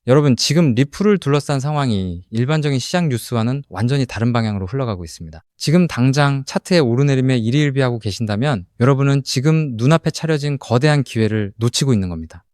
여러분, 지금 리플을 둘러싼 상황이 일반적인 시장 뉴스와는 완전히 다른 방향으로 흘러가고 있습니다. 지금 당장 차트의 오르내림에 일희일비하고 계신다면 여러분은 지금 눈앞에 차려진 거대한 기회를 놓치고 있는 겁니다.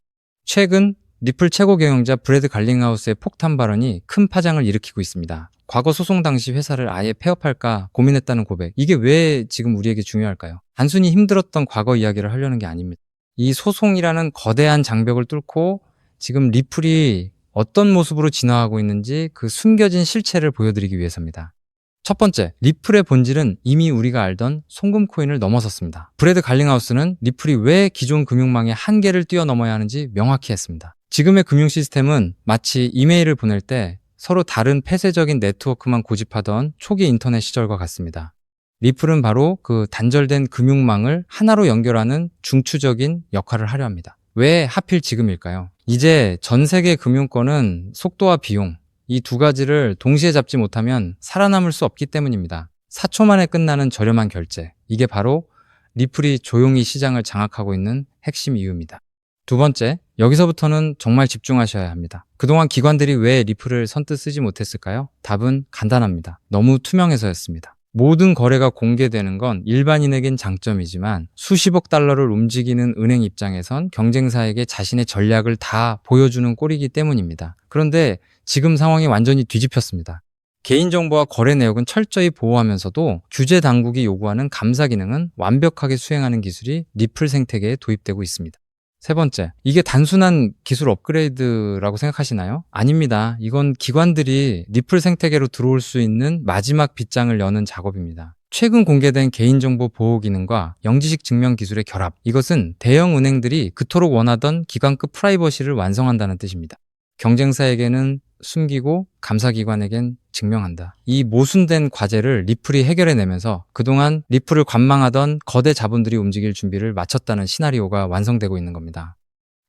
최근 리플 최고 경영자 브래드 갈링하우스의 폭탄 발언이 큰 파장을 일으키고 있습니다. 과거 소송 당시 회사를 아예 폐업할까 고민했다는 고백. 이게 왜 지금 우리에게 중요할까요? 단순히 힘들었던 과거 이야기를 하려는 게 아닙니다. 이 소송이라는 거대한 장벽을 뚫고 지금 리플이 어떤 모습으로 진화하고 있는지 그 숨겨진 실체를 보여드리기 위해서입니다. 첫 번째, 리플의 본질은 이미 우리가 알던 송금 코인을 넘어섰습니다. 브래드 갈링하우스는 리플이 왜 기존 금융망의 한계를 뛰어넘어야 하는지 명확히 했습니다. 지금의 금융 시스템은 마치 이메일을 보낼 때 서로 다른 폐쇄적인 네트워크만 고집하던 초기 인터넷 시절과 같습니다. 리플은 바로 그 단절된 금융망을 하나로 연결하는 중추적인 역할을 하려 합니다. 왜 하필 지금일까요? 이제 전 세계 금융권은 속도와 비용, 이 두 가지를 동시에 잡지 못하면 살아남을 수 없기 때문입니다. 4초 만에 끝나는 저렴한 결제, 이게 바로 리플이 조용히 시장을 장악하고 있는 핵심 이유입니다. 두 번째, 여기서부터는 정말 집중하셔야 합니다. 그동안 기관들이 왜 리플을 선뜻 쓰지 못했을까요? 답은 간단합니다. 너무 투명해서였습니다. 모든 거래가 공개되는 건 일반인에겐 장점이지만 수십억 달러를 움직이는 은행 입장에선 경쟁사에게 자신의 전략을 다 보여주는 꼴이기 때문입니다. 그런데 지금 상황이 완전히 뒤집혔습니다. 개인정보와 거래 내역은 철저히 보호하면서도 규제 당국이 요구하는 감사 기능은 완벽하게 수행하는 기술이 리플 생태계에 도입되고 있습니다. 세 번째, 이게 단순한 기술 업그레이드라고 생각하시나요? 아닙니다. 이건 기관들이 리플 생태계로 들어올 수 있는 마지막 빗장을 여는 작업입니다. 최근 공개된 개인정보 보호 기능과 영지식 증명 기술의 결합, 이것은 대형 은행들이 그토록 원하던 기관급 프라이버시를 완성한다는 뜻입니다. 경쟁사에게는 숨기고 감사기관에겐 증명한다. 이 모순된 과제를 리플이 해결해내면서 그동안 리플을 관망하던 거대 자본들이 움직일 준비를 마쳤다는 시나리오가 완성되고 있는 겁니다.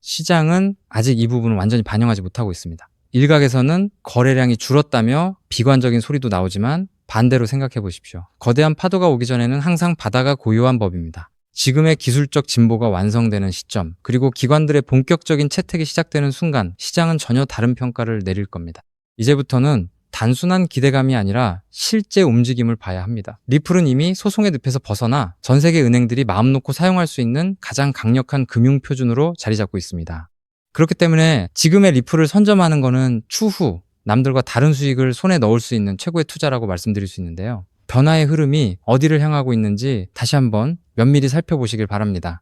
시장은 아직 이 부분을 완전히 반영하지 못하고 있습니다. 일각에서는 거래량이 줄었다며 비관적인 소리도 나오지만 반대로 생각해 보십시오. 거대한 파도가 오기 전에는 항상 바다가 고요한 법입니다. 지금의 기술적 진보가 완성되는 시점, 그리고 기관들의 본격적인 채택이 시작되는 순간 시장은 전혀 다른 평가를 내릴 겁니다. 이제부터는 단순한 기대감이 아니라 실제 움직임을 봐야 합니다. 리플은 이미 소송의 늪에서 벗어나 전 세계 은행들이 마음 놓고 사용할 수 있는 가장 강력한 금융 표준으로 자리 잡고 있습니다. 그렇기 때문에 지금의 리플을 선점하는 것은 추후 남들과 다른 수익을 손에 넣을 수 있는 최고의 투자라고 말씀드릴 수 있는데요. 변화의 흐름이 어디를 향하고 있는지 다시 한번 면밀히 살펴보시길 바랍니다.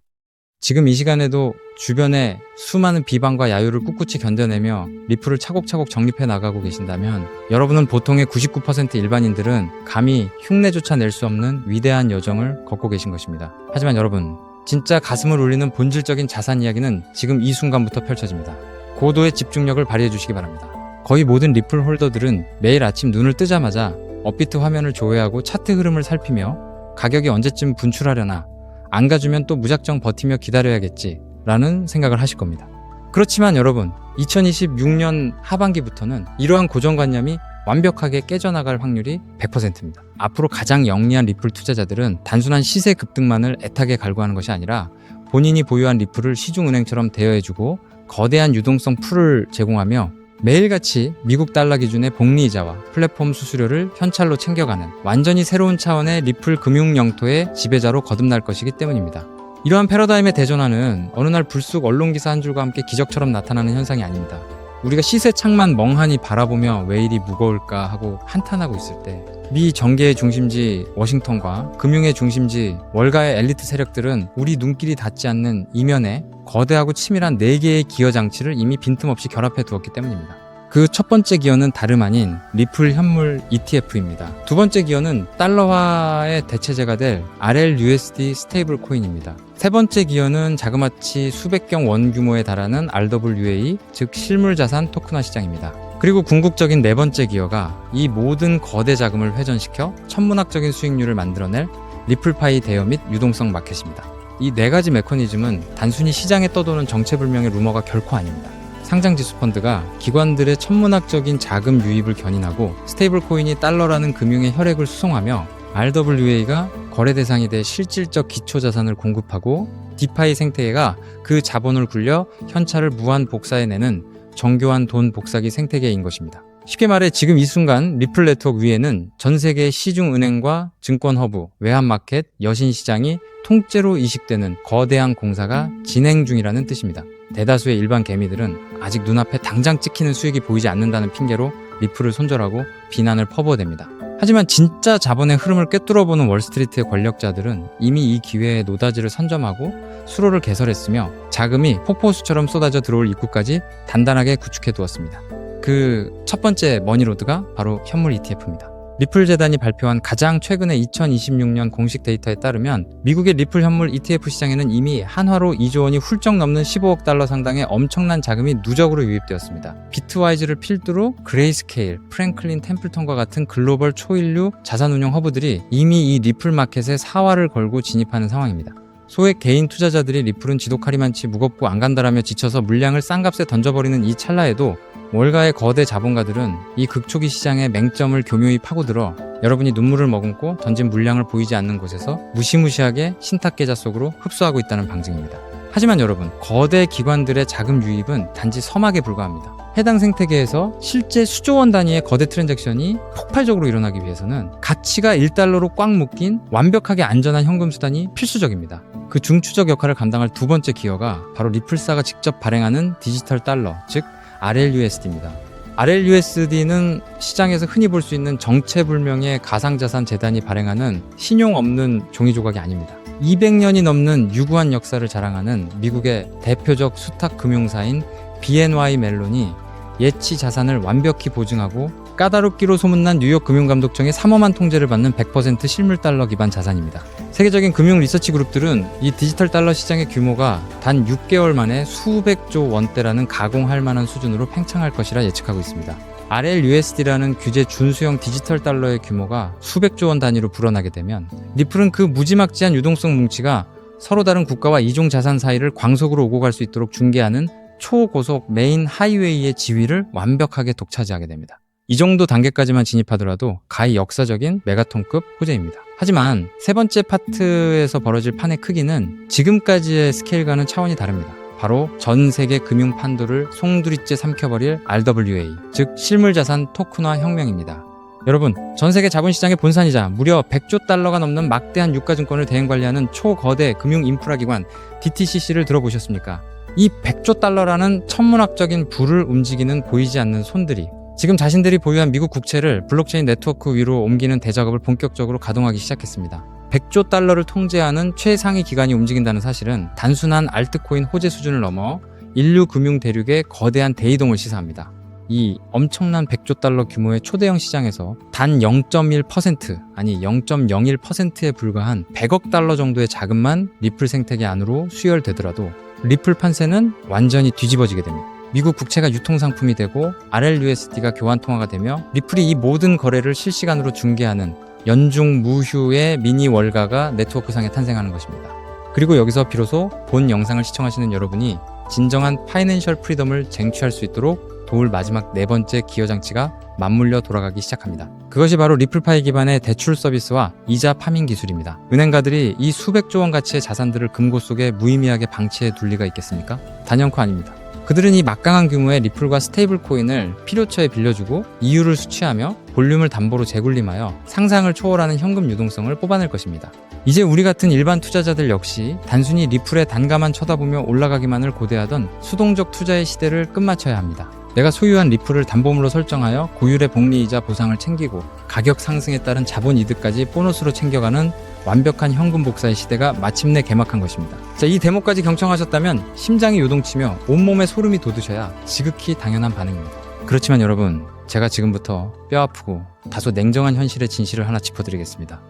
지금 이 시간에도 주변에 수많은 비방과 야유를 꿋꿋이 견뎌내며 리플을 차곡차곡 정립해 나가고 계신다면 여러분은 보통의 99% 일반인들은 감히 흉내조차 낼 수 없는 위대한 여정을 걷고 계신 것입니다. 하지만 여러분, 진짜 가슴을 울리는 본질적인 자산 이야기는 지금 이 순간부터 펼쳐집니다. 고도의 집중력을 발휘해 주시기 바랍니다. 거의 모든 리플 홀더들은 매일 아침 눈을 뜨자마자 업비트 화면을 조회하고 차트 흐름을 살피며 가격이 언제쯤 분출하려나, 안 가주면 또 무작정 버티며 기다려야겠지 라는 생각을 하실 겁니다. 그렇지만 여러분, 2026년 하반기부터는 이러한 고정관념이 완벽하게 깨져나갈 확률이 100%입니다. 앞으로 가장 영리한 리플 투자자들은 단순한 시세 급등만을 애타게 갈구하는 것이 아니라 본인이 보유한 리플을 시중은행처럼 대여해주고 거대한 유동성 풀을 제공하며 매일같이 미국 달러 기준의 복리이자와 플랫폼 수수료를 현찰로 챙겨가는 완전히 새로운 차원의 리플 금융 영토의 지배자로 거듭날 것이기 때문입니다. 이러한 패러다임의 대전환은 어느 날 불쑥 언론기사 한 줄과 함께 기적처럼 나타나는 현상이 아닙니다. 우리가 시세창만 멍하니 바라보며 왜 이리 무거울까 하고 한탄하고 있을 때 미 정계의 중심지 워싱턴과 금융의 중심지 월가의 엘리트 세력들은 우리 눈길이 닿지 않는 이면에 거대하고 치밀한 4개의 기여 장치를 이미 빈틈없이 결합해 두었기 때문입니다. 그 첫 번째 기여는 다름 아닌 리플 현물 ETF입니다. 두 번째 기여는 달러화의 대체제가 될 RLUSD 스테이블 코인입니다. 세 번째 기여는 자그마치 수백경 원 규모에 달하는 RWA, 즉 실물자산 토큰화 시장입니다. 그리고 궁극적인 네 번째 기여가 이 모든 거대 자금을 회전시켜 천문학적인 수익률을 만들어낼 리플파이 대여 및 유동성 마켓입니다. 이 네 가지 메커니즘은 단순히 시장에 떠도는 정체불명의 루머가 결코 아닙니다. 상장지수 펀드가 기관들의 천문학적인 자금 유입을 견인하고 스테이블 코인이 달러라는 금융의 혈액을 수송하며 RWA가 거래 대상이 돼 실질적 기초자산을 공급하고 디파이 생태계가 그 자본을 굴려 현찰을 무한 복사해내는 정교한 돈 복사기 생태계인 것입니다. 쉽게 말해 지금 이 순간 리플 네트워크 위에는 전 세계 시중은행과 증권 허브, 외환마켓, 여신시장이 통째로 이식되는 거대한 공사가 진행 중이라는 뜻입니다. 대다수의 일반 개미들은 아직 눈앞에 당장 찍히는 수익이 보이지 않는다는 핑계로 리플을 손절하고 비난을 퍼부어댑니다. 하지만 진짜 자본의 흐름을 꿰뚫어보는 월스트리트의 권력자들은 이미 이 기회에 노다지를 선점하고 수로를 개설했으며 자금이 폭포수처럼 쏟아져 들어올 입구까지 단단하게 구축해두었습니다. 그 첫 번째 머니로드가 바로 현물 ETF입니다. 리플 재단이 발표한 가장 최근의 2026년 공식 데이터에 따르면 미국의 리플 현물 ETF 시장에는 이미 한화로 2조 원이 훌쩍 넘는 15억 달러 상당의 엄청난 자금이 누적으로 유입되었습니다. 비트와이즈를 필두로 그레이스케일, 프랭클린 템플턴과 같은 글로벌 초일류 자산운용 허브들이 이미 이 리플 마켓에 사활을 걸고 진입하는 상황입니다. 소액 개인 투자자들이 리플은 지독하리만치 무겁고 안 간다라며 지쳐서 물량을 싼 값에 던져버리는 이 찰나에도 월가의 거대 자본가들은 이 극초기 시장의 맹점을 교묘히 파고들어 여러분이 눈물을 머금고 던진 물량을 보이지 않는 곳에서 무시무시하게 신탁계좌 속으로 흡수하고 있다는 방증입니다. 하지만 여러분, 거대 기관들의 자금 유입은 단지 서막에 불과합니다. 해당 생태계에서 실제 수조 원 단위의 거대 트랜잭션이 폭발적으로 일어나기 위해서는 가치가 1달러로 꽉 묶인 완벽하게 안전한 현금 수단이 필수적입니다. 그 중추적 역할을 감당할 두 번째 기여가 바로 리플사가 직접 발행하는 디지털 달러, 즉 RLUSD입니다. RLUSD는 시장에서 흔히 볼 수 있는 정체불명의 가상자산 재단이 발행하는 신용 없는 종이 조각이 아닙니다. 200년이 넘는 유구한 역사를 자랑하는 미국의 대표적 수탁 금융사인 BNY 멜론이 예치 자산을 완벽히 보증하고 까다롭기로 소문난 뉴욕 금융감독청의 삼엄한 통제를 받는 100% 실물 달러 기반 자산입니다. 세계적인 금융 리서치 그룹들은 이 디지털 달러 시장의 규모가 단 6개월 만에 수백조 원대라는 가공할 만한 수준으로 팽창할 것이라 예측하고 있습니다. RLUSD라는 규제 준수형 디지털 달러의 규모가 수백조 원 단위로 불어나게 되면 리플은 그 무지막지한 유동성 뭉치가 서로 다른 국가와 이종 자산 사이를 광속으로 오고 갈 수 있도록 중개하는 초고속 메인 하이웨이의 지위를 완벽하게 독차지하게 됩니다. 이 정도 단계까지만 진입하더라도 가히 역사적인 메가톤급 호재입니다. 하지만 세 번째 파트에서 벌어질 판의 크기는 지금까지의 스케일과는 차원이 다릅니다. 바로 전 세계 금융 판도를 송두리째 삼켜버릴 RWA, 즉 실물자산 토큰화 혁명입니다. 여러분, 전 세계 자본시장의 본산이자 무려 100조 달러가 넘는 막대한 유가증권을 대행관리하는 초거대 금융 인프라 기관 DTCC를 들어보셨습니까? 이 100조 달러라는 천문학적인 불을 움직이는 보이지 않는 손들이 지금 자신들이 보유한 미국 국채를 블록체인 네트워크 위로 옮기는 대작업을 본격적으로 가동하기 시작했습니다. 100조 달러를 통제하는 최상위 기관이 움직인다는 사실은 단순한 알트코인 호재 수준을 넘어 인류 금융 대륙의 거대한 대이동을 시사합니다. 이 엄청난 100조 달러 규모의 초대형 시장에서 단 0.1% 아니 0.01%에 불과한 100억 달러 정도의 자금만 리플 생태계 안으로 수혈되더라도 리플 판세는 완전히 뒤집어지게 됩니다. 미국 국채가 유통상품이 되고 RLUSD가 교환통화가 되며 리플이 이 모든 거래를 실시간으로 중개하는 연중 무휴의 미니 월가가 네트워크상에 탄생하는 것입니다. 그리고 여기서 비로소 본 영상을 시청하시는 여러분이 진정한 파이낸셜 프리덤을 쟁취할 수 있도록 도울 마지막 네 번째 기여장치가 맞물려 돌아가기 시작합니다. 그것이 바로 리플파이 기반의 대출 서비스와 이자 파밍 기술입니다. 은행가들이 이 수백조 원 가치의 자산들을 금고 속에 무의미하게 방치해 둘 리가 있겠습니까? 단연코 아닙니다. 그들은 이 막강한 규모의 리플과 스테이블 코인을 필요처에 빌려주고 이유를 수취하며 볼륨을 담보로 재굴림하여 상상을 초월하는 현금 유동성을 뽑아낼 것입니다. 이제 우리 같은 일반 투자자들 역시 단순히 리플의 단가만 쳐다보며 올라가기만을 고대하던 수동적 투자의 시대를 끝마쳐야 합니다. 내가 소유한 리플을 담보물로 설정하여 고율의 복리이자 보상을 챙기고 가격 상승에 따른 자본 이득까지 보너스로 챙겨가는 완벽한 현금 복사의 시대가 마침내 개막한 것입니다. 자, 이 데모까지 경청하셨다면 심장이 요동치며 온몸에 소름이 돋으셔야 지극히 당연한 반응입니다. 그렇지만 여러분, 제가 지금부터 뼈아프고 다소 냉정한 현실의 진실을 하나 짚어드리겠습니다.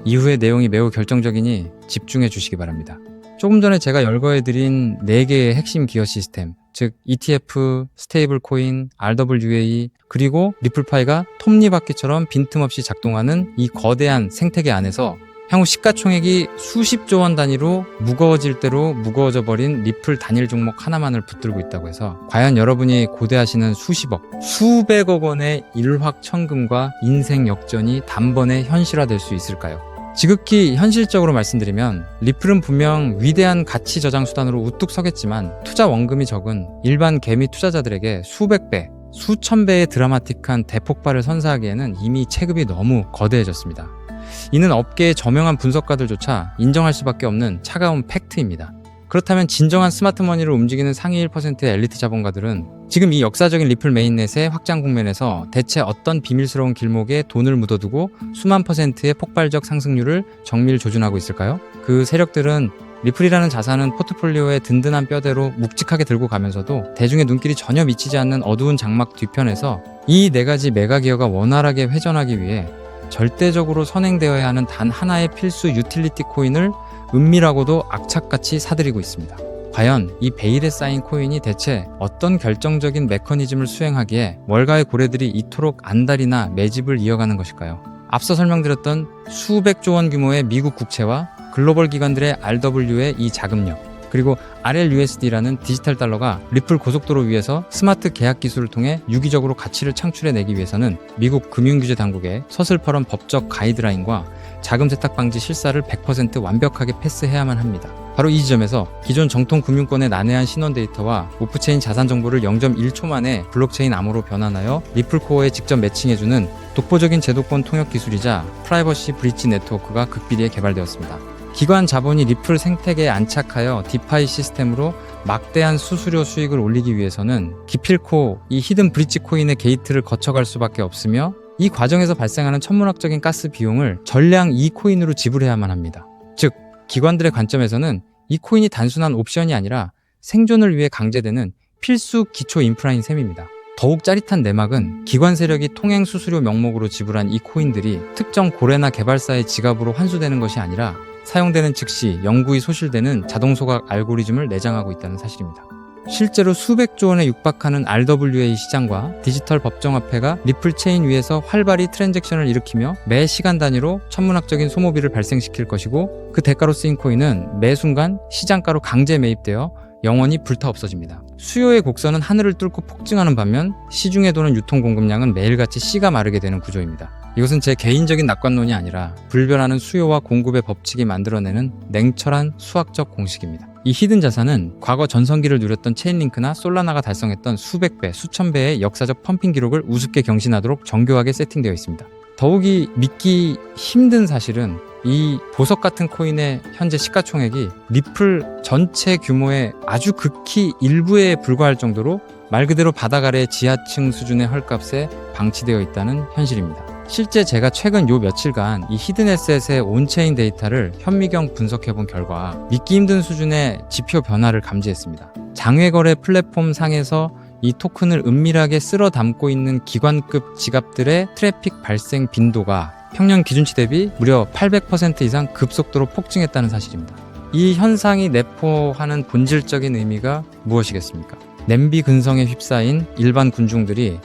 이후의 내용이 매우 결정적이니 집중해 주시기 바랍니다. 조금 전에 제가 열거해드린 4개의 핵심 기여 시스템, 즉 ETF, 스테이블 코인, RWA, 그리고 리플파이가 톱니바퀴처럼 빈틈없이 작동하는 이 거대한 생태계 안에서 향후 시가총액이 수십조 원 단위로 무거워질 대로 무거워져 버린 리플 단일 종목 하나만을 붙들고 있다고 해서 과연 여러분이 고대하시는 수십억, 수백억 원의 일확천금과 인생 역전이 단번에 현실화될 수 있을까요? 지극히 현실적으로 말씀드리면 리플은 분명 위대한 가치 저장 수단으로 우뚝 서겠지만 투자 원금이 적은 일반 개미 투자자들에게 수백 배, 수천 배의 드라마틱한 대폭발을 선사하기에는 이미 체급이 너무 거대해졌습니다. 이는 업계의 저명한 분석가들조차 인정할 수밖에 없는 차가운 팩트입니다. 그렇다면 진정한 스마트머니를 움직이는 상위 1%의 엘리트 자본가들은 지금 이 역사적인 리플 메인넷의 확장 국면에서 대체 어떤 비밀스러운 길목에 돈을 묻어두고 수만 %의 폭발적 상승률을 정밀 조준하고 있을까요? 그 세력들은 리플이라는 자산은 포트폴리오의 든든한 뼈대로 묵직하게 들고 가면서도 대중의 눈길이 전혀 미치지 않는 어두운 장막 뒤편에서 이 네 가지 메가 기어가 원활하게 회전하기 위해 절대적으로 선행되어야 하는 단 하나의 필수 유틸리티 코인을 은밀하고도 악착같이 사들이고 있습니다. 과연 이 베일에 쌓인 코인이 대체 어떤 결정적인 메커니즘을 수행하기에 월가의 고래들이 이토록 안달이나 매집을 이어가는 것일까요? 앞서 설명드렸던 수백조 원 규모의 미국 국채와 글로벌 기관들의 RW의 이 자금력, 그리고 RLUSD라는 디지털 달러가 리플 고속도로 위에서 스마트 계약 기술을 통해 유기적으로 가치를 창출해내기 위해서는 미국 금융규제 당국의 서슬퍼런 법적 가이드라인과 자금 세탁 방지 실사를 100% 완벽하게 패스해야만 합니다. 바로 이 지점에서 기존 정통 금융권의 난해한 신원 데이터와 오프체인 자산 정보를 0.1초 만에 블록체인 암호로 변환하여 리플 코어에 직접 매칭해주는 독보적인 제도권 통역 기술이자 프라이버시 브릿지 네트워크가 극비리에 개발되었습니다. 기관 자본이 리플 생태계에 안착하여 디파이 시스템으로 막대한 수수료 수익을 올리기 위해서는 기필코 이 히든 브릿지 코인의 게이트를 거쳐갈 수밖에 없으며 이 과정에서 발생하는 천문학적인 가스 비용을 전량 이 코인으로 지불해야만 합니다. 즉, 기관들의 관점에서는 이 코인이 단순한 옵션이 아니라 생존을 위해 강제되는 필수 기초 인프라인 셈입니다. 더욱 짜릿한 내막은 기관 세력이 통행 수수료 명목으로 지불한 이 코인들이 특정 고래나 개발사의 지갑으로 환수되는 것이 아니라 사용되는 즉시 영구히 소실되는 자동 소각 알고리즘을 내장하고 있다는 사실입니다. 실제로 수백조 원에 육박하는 RWA 시장과 디지털 법정화폐가 리플 체인 위에서 활발히 트랜잭션을 일으키며 매 시간 단위로 천문학적인 소모비를 발생시킬 것이고 그 대가로 쓰인 코인은 매 순간 시장가로 강제 매입되어 영원히 불타 없어집니다. 수요의 곡선은 하늘을 뚫고 폭증하는 반면 시중에 도는 유통 공급량은 매일같이 씨가 마르게 되는 구조입니다. 이것은 제 개인적인 낙관론이 아니라 불변하는 수요와 공급의 법칙이 만들어내는 냉철한 수학적 공식입니다. 이 히든 자산은 과거 전성기를 누렸던 체인링크나 솔라나가 달성했던 수백 배, 수천 배의 역사적 펌핑 기록을 우습게 경신하도록 정교하게 세팅되어 있습니다. 더욱이 믿기 힘든 사실은 이 보석 같은 코인의 현재 시가총액이 리플 전체 규모의 아주 극히 일부에 불과할 정도로 말 그대로 바닥 아래 지하층 수준의 헐값에 방치되어 있다는 현실입니다. 실제 제가 최근 요 며칠간 이 히든에셋의 온체인 데이터를 현미경 분석해본 결과 믿기 힘든 수준의 지표 변화를 감지했습니다. 장외거래 플랫폼 상에서 이 토큰을 은밀하게 쓸어 담고 있는 기관급 지갑들의 트래픽 발생 빈도가 평년 기준치 대비 무려 800% 이상 급속도로 폭증했다는 사실입니다. 이 현상이 내포하는 본질적인 의미가 무엇이겠습니까? 냄비 근성에 휩싸인 일반 군중들이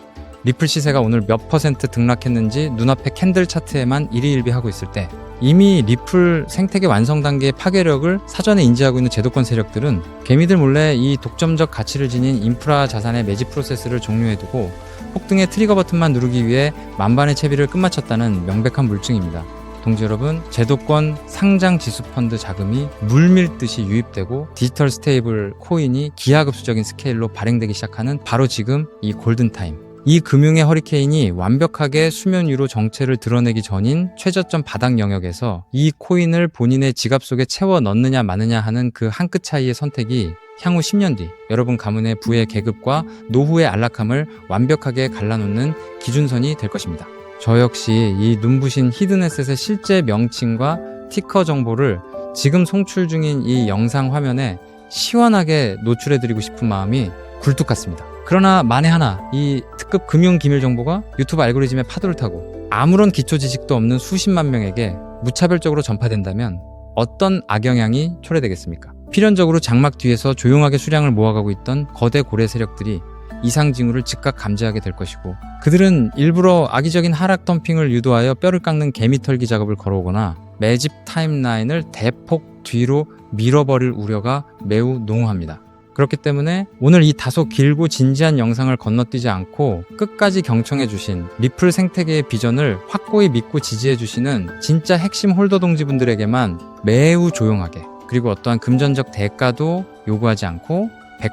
리플 시세가 오늘 몇 % 등락했는지 눈앞에 캔들 차트에만 일희일비하고 있을 때 이미 리플 생태계 완성 단계의 파괴력을 사전에 인지하고 있는 제도권 세력들은 개미들 몰래 이 독점적 가치를 지닌 인프라 자산의 매집 프로세스를 종료해두고 폭등의 트리거 버튼만 누르기 위해 만반의 채비를 끝마쳤다는 명백한 물증입니다. 동지 여러분, 제도권 상장 지수 펀드 자금이 물밀듯이 유입되고 디지털 스테이블 코인이 기하급수적인 스케일로 발행되기 시작하는 바로 지금 이 골든타임. 이 금융의 허리케인이 완벽하게 수면 위로 정체를 드러내기 전인 최저점 바닥 영역에서 이 코인을 본인의 지갑 속에 채워 넣느냐 마느냐 하는 그 한 끗 차이의 선택이 향후 10년 뒤 여러분 가문의 부의 계급과 노후의 안락함을 완벽하게 갈라놓는 기준선이 될 것입니다. 저 역시 이 눈부신 히든에셋의 실제 명칭과 티커 정보를 지금 송출 중인 이 영상 화면에 시원하게 노출해드리고 싶은 마음이 굴뚝 같습니다. 그러나 만에 하나 이 특급 금융 기밀 정보가 유튜브 알고리즘의 파도를 타고 아무런 기초 지식도 없는 수십만 명에게 무차별적으로 전파된다면 어떤 악영향이 초래되겠습니까? 필연적으로 장막 뒤에서 조용하게 수량을 모아가고 있던 거대 고래 세력들이 이상 징후를 즉각 감지하게 될 것이고 그들은 일부러 악의적인 하락 덤핑을 유도하여 뼈를 깎는 개미털기 작업을 걸어오거나 매집 타임라인을 대폭 뒤로 밀어버릴 우려가 매우 농후합니다. 그렇기 때문에 오늘 이 다소 길고 진지한 영상을 건너뛰지 않고 끝까지 경청해주신 리플 생태계의 비전을 확고히 믿고 지지해주시는 진짜 핵심 홀더 동지분들에게만 매우 조용하게, 그리고 어떠한 금전적 대가도 요구하지 않고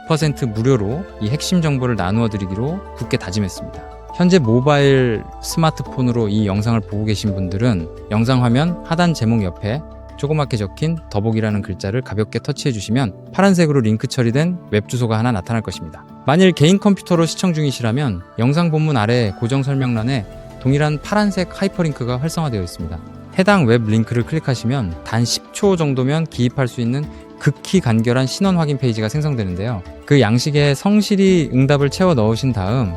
100% 무료로 이 핵심 정보를 나누어 드리기로 굳게 다짐했습니다. 현재 모바일 스마트폰으로 이 영상을 보고 계신 분들은 영상 화면 하단 제목 옆에 조그맣게 적힌 더보기라는 글자를 가볍게 터치해 주시면 파란색으로 링크 처리된 웹 주소가 하나 나타날 것입니다. 만일 개인 컴퓨터로 시청 중이시라면 영상 본문 아래 고정 설명란에 동일한 파란색 하이퍼링크가 활성화되어 있습니다. 해당 웹 링크를 클릭하시면 단 10초 정도면 기입할 수 있는 극히 간결한 신원 확인 페이지가 생성되는데요. 그 양식에 성실히 응답을 채워 넣으신 다음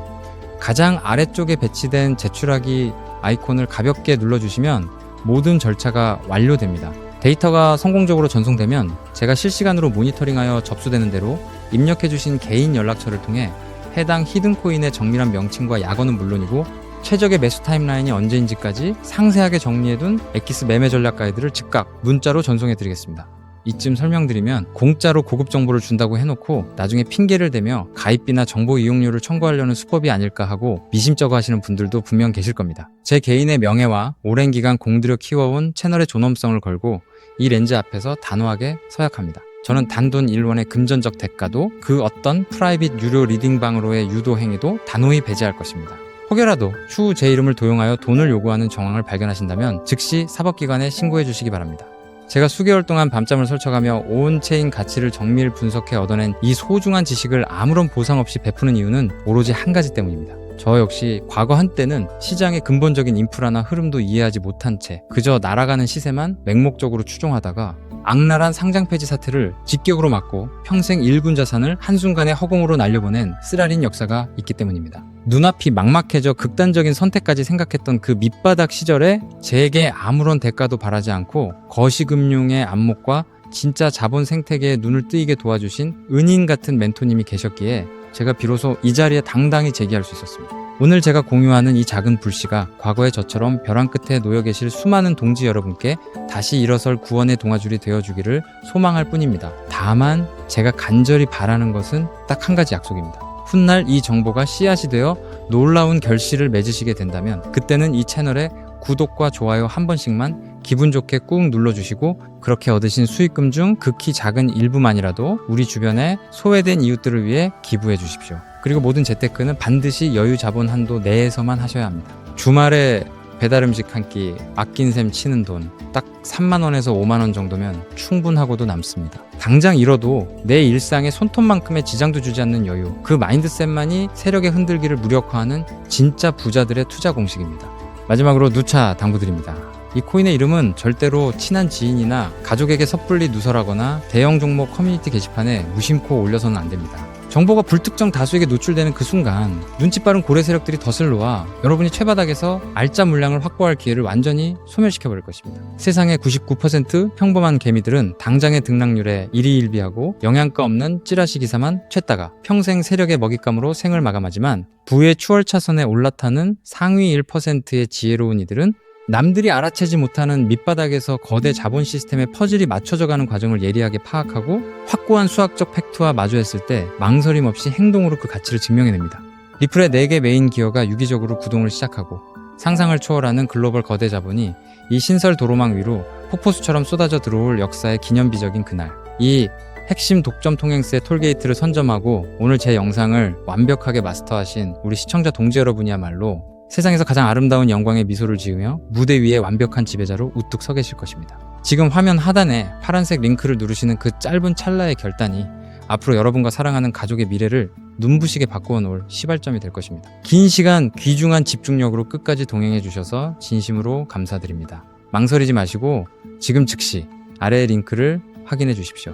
가장 아래쪽에 배치된 제출하기 아이콘을 가볍게 눌러주시면 모든 절차가 완료됩니다. 데이터가 성공적으로 전송되면 제가 실시간으로 모니터링하여 접수되는 대로 입력해주신 개인 연락처를 통해 해당 히든코인의 정밀한 명칭과 약어는 물론이고 최적의 매수 타임라인이 언제인지까지 상세하게 정리해둔 엑기스 매매 전략 가이드를 즉각 문자로 전송해드리겠습니다. 이쯤 설명드리면 공짜로 고급 정보를 준다고 해놓고 나중에 핑계를 대며 가입비나 정보 이용료를 청구하려는 수법이 아닐까 하고 미심쩍어 하시는 분들도 분명 계실 겁니다. 제 개인의 명예와 오랜 기간 공들여 키워온 채널의 존엄성을 걸고 이 렌즈 앞에서 단호하게 서약합니다. 저는 단돈 1원의 금전적 대가도 그 어떤 프라이빗 유료 리딩방으로의 유도 행위도 단호히 배제할 것입니다. 혹여라도 추후 제 이름을 도용하여 돈을 요구하는 정황을 발견하신다면 즉시 사법기관에 신고해 주시기 바랍니다. 제가 수개월 동안 밤잠을 설쳐가며 온체인 가치를 정밀 분석해 얻어낸 이 소중한 지식을 아무런 보상 없이 베푸는 이유는 오로지 한 가지 때문입니다. 저 역시 과거 한때는 시장의 근본적인 인프라나 흐름도 이해하지 못한 채 그저 날아가는 시세만 맹목적으로 추종하다가 악랄한 상장 폐지 사태를 직격으로 막고 평생 일군 자산을 한순간에 허공으로 날려보낸 쓰라린 역사가 있기 때문입니다. 눈앞이 막막해져 극단적인 선택까지 생각했던 그 밑바닥 시절에 제게 아무런 대가도 바라지 않고 거시금융의 안목과 진짜 자본 생태계에 눈을 뜨이게 도와주신 은인 같은 멘토님이 계셨기에 제가 비로소 이 자리에 당당히 제기할 수 있었습니다. 오늘 제가 공유하는 이 작은 불씨가 과거의 저처럼 벼랑 끝에 놓여 계실 수많은 동지 여러분께 다시 일어설 구원의 동아줄이 되어주기를 소망할 뿐입니다. 다만 제가 간절히 바라는 것은 딱 한 가지 약속입니다. 훗날 이 정보가 씨앗이 되어 놀라운 결실을 맺으시게 된다면 그때는 이 채널에 구독과 좋아요 한 번씩만 기분 좋게 꾹 눌러주시고 그렇게 얻으신 수익금 중 극히 작은 일부만이라도 우리 주변에 소외된 이웃들을 위해 기부해 주십시오. 그리고 모든 재테크는 반드시 여유 자본 한도 내에서만 하셔야 합니다. 주말에 배달 음식 한 끼 아낀 셈 치는 돈 딱 3만원에서 5만원 정도면 충분하고도 남습니다. 당장 잃어도 내 일상에 손톱만큼의 지장도 주지 않는 여유, 그 마인드셋만이 세력의 흔들기를 무력화하는 진짜 부자들의 투자 공식입니다. 마지막으로 누차 당부드립니다. 이 코인의 이름은 절대로 친한 지인이나 가족에게 섣불리 누설하거나 대형 종목 커뮤니티 게시판에 무심코 올려서는 안 됩니다. 정보가 불특정 다수에게 노출되는 그 순간 눈치 빠른 고래 세력들이 덫을 놓아 여러분이 최바닥에서 알짜 물량을 확보할 기회를 완전히 소멸시켜버릴 것입니다. 세상의 99% 평범한 개미들은 당장의 등락률에 일희일비하고 영양가 없는 찌라시 기사만 채다가 평생 세력의 먹잇감으로 생을 마감하지만 부의 추월차선에 올라타는 상위 1%의 지혜로운 이들은 남들이 알아채지 못하는 밑바닥에서 거대 자본 시스템의 퍼즐이 맞춰져가는 과정을 예리하게 파악하고 확고한 수학적 팩트와 마주했을 때 망설임 없이 행동으로 그 가치를 증명해냅니다. 리플의 4개 메인 기어가 유기적으로 구동을 시작하고 상상을 초월하는 글로벌 거대 자본이 이 신설 도로망 위로 폭포수처럼 쏟아져 들어올 역사의 기념비적인 그날, 이 핵심 독점 통행세의 톨게이트를 선점하고 오늘 제 영상을 완벽하게 마스터하신 우리 시청자 동지 여러분이야말로 세상에서 가장 아름다운 영광의 미소를 지으며 무대 위에 완벽한 지배자로 우뚝 서 계실 것입니다. 지금 화면 하단에 파란색 링크를 누르시는 그 짧은 찰나의 결단이 앞으로 여러분과 사랑하는 가족의 미래를 눈부시게 바꾸어 놓을 시발점이 될 것입니다. 긴 시간 귀중한 집중력으로 끝까지 동행해 주셔서 진심으로 감사드립니다. 망설이지 마시고 지금 즉시 아래의 링크를 확인해 주십시오.